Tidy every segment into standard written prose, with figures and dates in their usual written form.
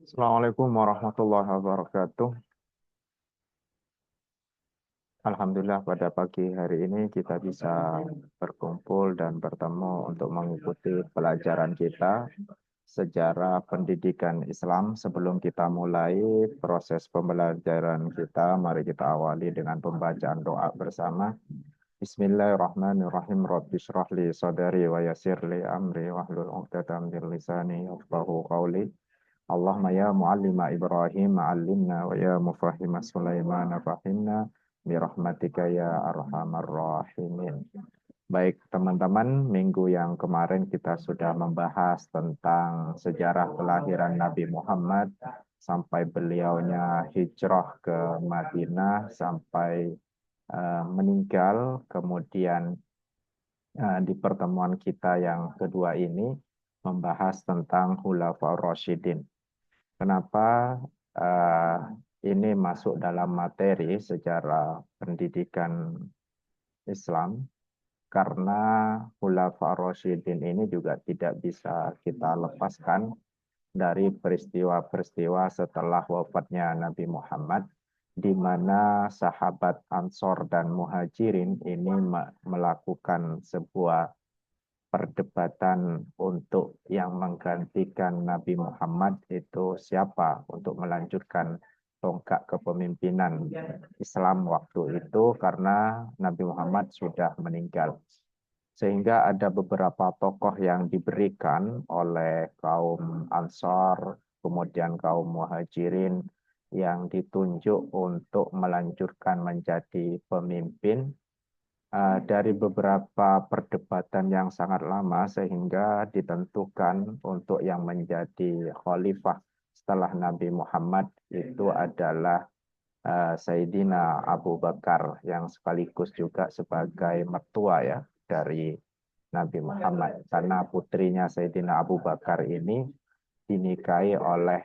Assalamualaikum warahmatullahi wabarakatuh. Alhamdulillah pada pagi hari ini kita bisa berkumpul dan bertemu untuk mengikuti pelajaran kita sejarah pendidikan Islam. Sebelum kita mulai proses pembelajaran kita, mari kita awali dengan pembacaan doa bersama. Bismillahirrahmanirrahim. Rabbi shrah li sadri wa yassir li amri wahlul 'uqdatam min lisani yafqahu qawli. Allahumma ya muallima Ibrahim allimna wa ya mufahhima Sulaiman fahimna bi rahmatika ya arhamar rahimin. Baik teman-teman, minggu yang kemarin kita sudah membahas tentang sejarah kelahiran Nabi Muhammad sampai beliaunya hijrah ke Madinah sampai meninggal. Kemudian di pertemuan kita yang kedua ini membahas tentang Khulafaur Rasyidin. Kenapa ini masuk dalam materi sejarah pendidikan Islam? Karena Khulafaur Rasyidin ini juga tidak bisa kita lepaskan dari peristiwa-peristiwa setelah wafatnya Nabi Muhammad, di mana sahabat Ansor dan Muhajirin ini melakukan sebuah perdebatan untuk yang menggantikan Nabi Muhammad itu siapa untuk melanjutkan tongkat kepemimpinan Islam waktu itu, karena Nabi Muhammad sudah meninggal. Sehingga ada beberapa tokoh yang diberikan oleh kaum Ansar, kemudian kaum Muhajirin yang ditunjuk untuk melanjutkan menjadi pemimpin dari beberapa perdebatan yang sangat lama, sehingga ditentukan untuk yang menjadi khalifah setelah Nabi Muhammad itu adalah Sayyidina Abu Bakar, yang sekaligus juga sebagai mertua ya dari Nabi Muhammad, karena putrinya Sayyidina Abu Bakar ini dinikahi oleh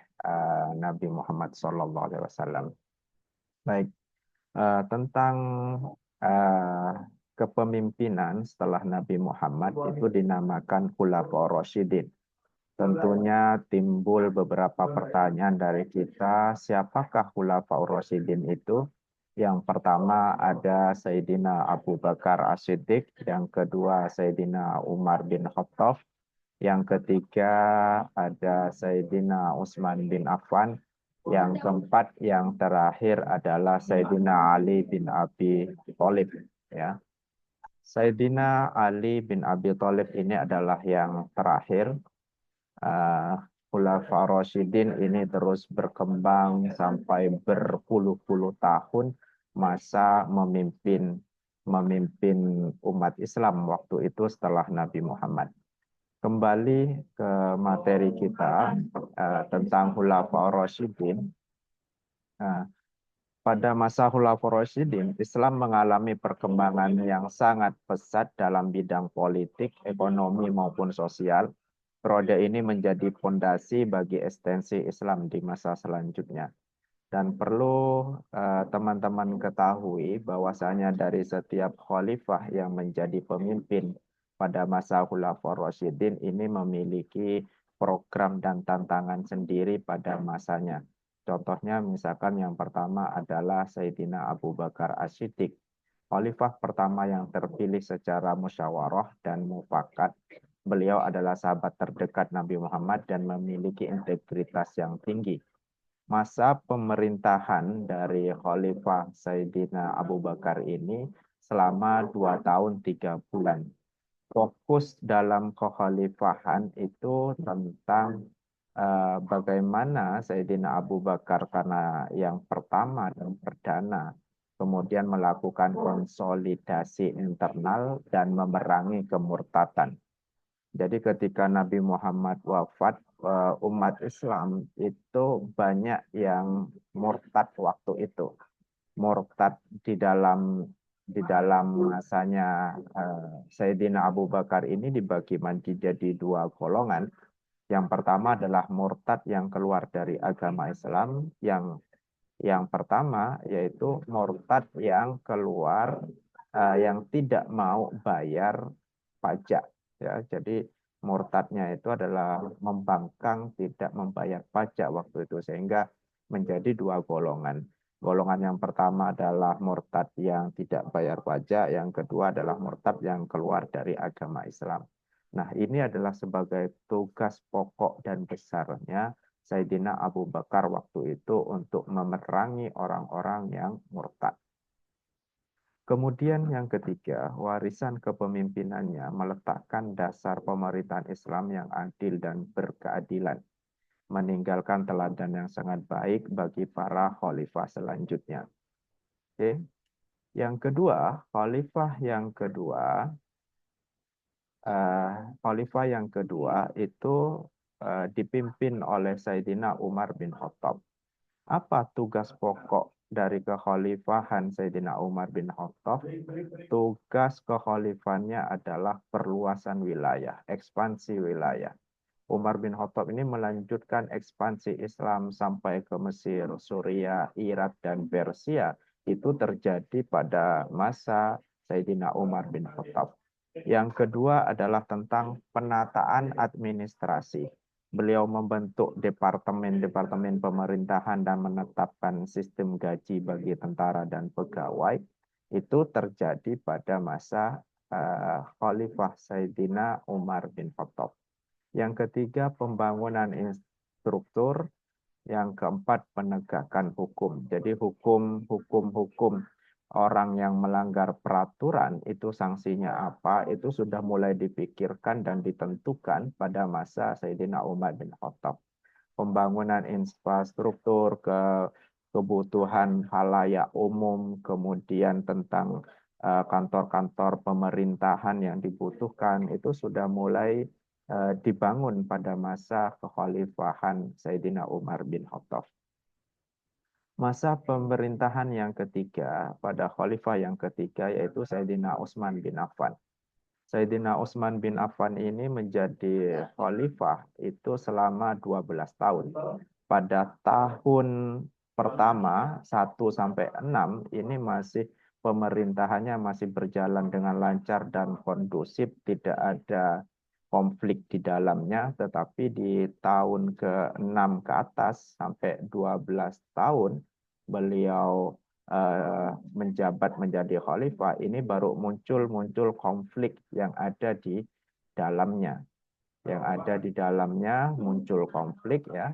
Nabi Muhammad SAW. Baik, tentang uh, kepemimpinan setelah Nabi Muhammad itu dinamakan Khulafaur Rasyidin. Tentunya timbul beberapa pertanyaan dari kita, siapakah Khulafaur Rasyidin itu? Yang pertama ada Sayyidina Abu Bakar As-Siddiq, yang kedua Sayyidina Umar bin Khattab, yang ketiga ada Sayyidina Utsman bin Affan, yang keempat, yang terakhir adalah Sayyidina Ali bin Abi Thalib. Ya. Sayyidina Ali bin Abi Thalib ini adalah yang terakhir. Khulafaur Rasyidin ini terus berkembang sampai berpuluh-puluh tahun masa memimpin umat Islam waktu itu setelah Nabi Muhammad. Kembali ke materi kita tentang Khulafaur Rasyidin. Pada masa Khulafaur Rasyidin, Islam mengalami perkembangan yang sangat pesat dalam bidang politik, ekonomi, maupun sosial. Periode ini menjadi fondasi bagi ekstensi Islam di masa selanjutnya. Dan perlu teman-teman ketahui bahwasanya dari setiap khalifah yang menjadi pemimpin pada masa Khulafaur Rasyidin ini memiliki program dan tantangan sendiri pada masanya. Contohnya misalkan yang pertama adalah Sayyidina Abu Bakar As-Siddiq, khalifah pertama yang terpilih secara musyawarah dan mufakat. Beliau adalah sahabat terdekat Nabi Muhammad dan memiliki integritas yang tinggi. Masa pemerintahan dari Khalifah Sayyidina Abu Bakar ini selama 2 tahun 3 bulan. Fokus dalam kekhalifahan itu tentang bagaimana Sayyidina Abu Bakar, karena yang pertama dan perdana, kemudian melakukan konsolidasi internal dan memerangi kemurtatan. Jadi ketika Nabi Muhammad wafat, umat Islam itu banyak yang murtad waktu itu. Murtad di dalam masanya Sayyidina Abu Bakar ini dibagi menjadi 2 golongan. Yang pertama adalah murtad yang keluar dari agama Islam. Yang pertama yaitu murtad yang keluar yang tidak mau bayar pajak. Ya, jadi murtadnya itu adalah membangkang, tidak membayar pajak waktu itu, sehingga menjadi dua golongan. Golongan yang pertama adalah murtad yang tidak bayar pajak, yang kedua adalah murtad yang keluar dari agama Islam. Nah, ini adalah sebagai tugas pokok dan besarnya Sayyidina Abu Bakar waktu itu untuk memerangi orang-orang yang murtad. Kemudian yang ketiga, warisan kepemimpinannya meletakkan dasar pemerintahan Islam yang adil dan berkeadilan, meninggalkan teladan yang sangat baik bagi para khalifah selanjutnya. Oke. Yang kedua, khalifah yang kedua itu dipimpin oleh Sayyidina Umar bin Khattab. Apa tugas pokok dari kekhalifahan Sayyidina Umar bin Khattab? Tugas kekhalifannya adalah perluasan wilayah, ekspansi wilayah. Umar bin Khattab ini melanjutkan ekspansi Islam sampai ke Mesir, Suriah, Irak, dan Persia. Itu terjadi pada masa Sayyidina Umar bin Khattab. Yang kedua adalah tentang penataan administrasi. Beliau membentuk departemen-departemen pemerintahan dan menetapkan sistem gaji bagi tentara dan pegawai. Itu terjadi pada masa Khalifah Sayyidina Umar bin Khattab. Yang ketiga, pembangunan infrastruktur. Yang keempat, penegakan hukum. Jadi hukum orang yang melanggar peraturan itu sanksinya apa, itu sudah mulai dipikirkan dan ditentukan pada masa Sayyidina Umar bin Khattab. Pembangunan infrastruktur, kebutuhan halayak umum, kemudian tentang kantor-kantor pemerintahan yang dibutuhkan, itu sudah mulai dibangun pada masa kekhalifahan Sayyidina Umar bin Khattab. Masa pemerintahan yang ketiga pada khalifah yang ketiga yaitu Sayyidina Utsman bin Affan. Sayyidina Utsman bin Affan ini menjadi khalifah itu selama 12 tahun. Pada tahun pertama 1 sampai 6 ini masih pemerintahannya masih berjalan dengan lancar dan kondusif, tidak ada konflik di dalamnya, tetapi di tahun ke-6 ke atas sampai 12 tahun beliau menjabat menjadi khalifah, ini baru muncul konflik yang ada di dalamnya. Yang ada di dalamnya muncul konflik ya.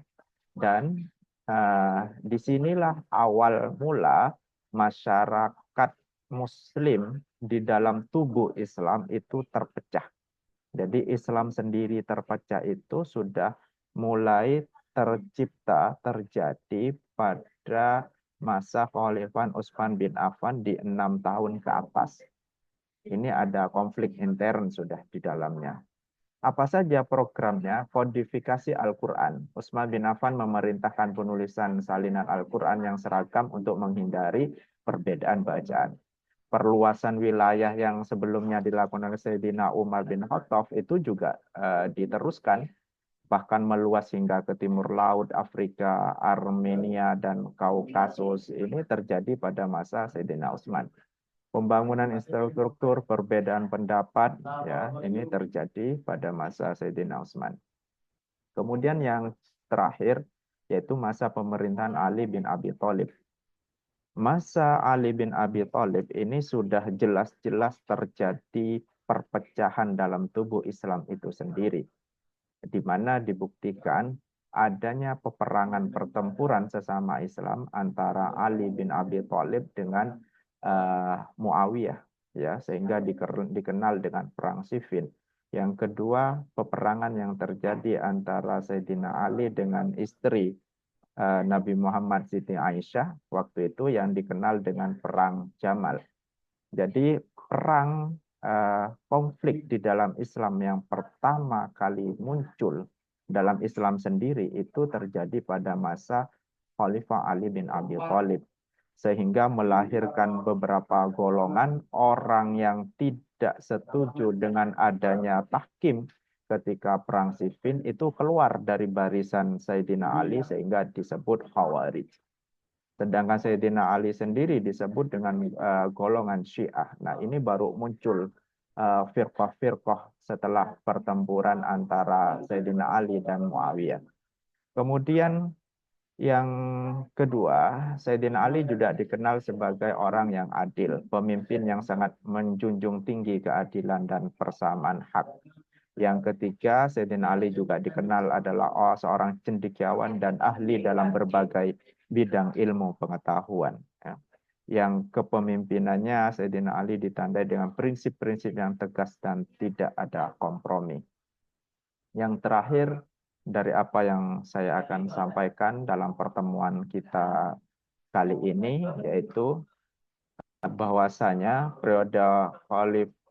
Dan disinilah awal mula masyarakat Muslim di dalam tubuh Islam itu terpecah. Jadi Islam sendiri terpecah itu sudah mulai terjadi pada masa Khalifah Utsman bin Affan di 6 tahun ke atas. Ini ada konflik intern sudah di dalamnya. Apa saja programnya? Kodifikasi Al-Quran. Utsman bin Affan memerintahkan penulisan salinan Al-Quran yang seragam untuk menghindari perbedaan bacaan. Perluasan wilayah yang sebelumnya dilakukan oleh Sayyidina Umar bin Khattab itu juga diteruskan, bahkan meluas hingga ke timur laut, Afrika, Armenia, dan Kaukasus. Ini terjadi pada masa Sayyidina Utsman. Pembangunan infrastruktur, perbedaan pendapat, ya ini terjadi pada masa Sayyidina Utsman. Kemudian yang terakhir, yaitu masa pemerintahan Ali bin Abi Thalib. Masa Ali bin Abi Thalib ini sudah jelas-jelas terjadi perpecahan dalam tubuh Islam itu sendiri, di mana dibuktikan adanya peperangan pertempuran sesama Islam antara Ali bin Abi Thalib dengan Muawiyah, ya, sehingga dikenal dengan perang Siffin. Yang kedua, peperangan yang terjadi antara Sayyidina Ali dengan istri Nabi Muhammad Siti Aisyah waktu itu yang dikenal dengan perang Jamal. Jadi perang konflik di dalam Islam yang pertama kali muncul dalam Islam sendiri itu terjadi pada masa Khalifah Ali bin Abi Thalib, sehingga melahirkan beberapa golongan orang yang tidak setuju dengan adanya tahkim ketika perang Siffin itu keluar dari barisan Sayyidina Ali sehingga disebut Khawarij. Sedangkan Sayyidina Ali sendiri disebut dengan golongan Syiah. Nah, ini baru muncul firqah-firqah setelah pertempuran antara Sayyidina Ali dan Muawiyah. Kemudian yang kedua, Sayyidina Ali juga dikenal sebagai orang yang adil, pemimpin yang sangat menjunjung tinggi keadilan dan persamaan hak. Yang ketiga, Sayyidina Ali juga dikenal adalah seorang cendekiawan dan ahli dalam berbagai bidang ilmu pengetahuan. Ya. Yang kepemimpinannya Sayyidina Ali ditandai dengan prinsip-prinsip yang tegas dan tidak ada kompromi. Yang terakhir, dari apa yang saya akan sampaikan dalam pertemuan kita kali ini, yaitu bahwasanya periode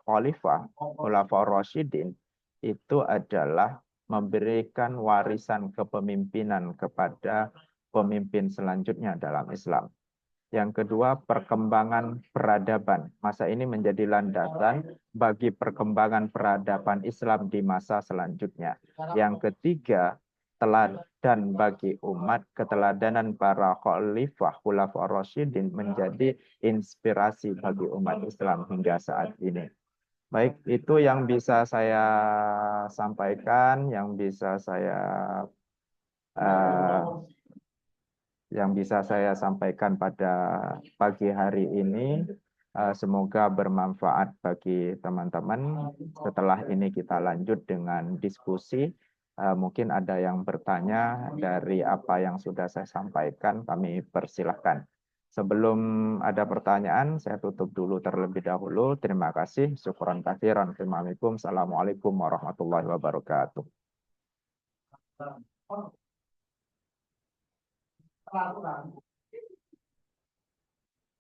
Khalifah Khulafaur Rasyidin itu adalah memberikan warisan kepemimpinan kepada pemimpin selanjutnya dalam Islam. Yang kedua, perkembangan peradaban. Masa ini menjadi landasan bagi perkembangan peradaban Islam di masa selanjutnya. Yang ketiga, teladan bagi umat, keteladanan para khalifah Khulafaur Rasyidin menjadi inspirasi bagi umat Islam hingga saat ini. Baik, itu yang bisa saya sampaikan, yang bisa saya sampaikan pada pagi hari ini. Semoga bermanfaat bagi teman-teman. Setelah ini kita lanjut dengan diskusi. Mungkin ada yang bertanya dari apa yang sudah saya sampaikan, kami persilahkan. Sebelum ada pertanyaan, saya tutup dulu terlebih dahulu. Terima kasih. Syukran katsiran. Assalamualaikum warahmatullahi wabarakatuh.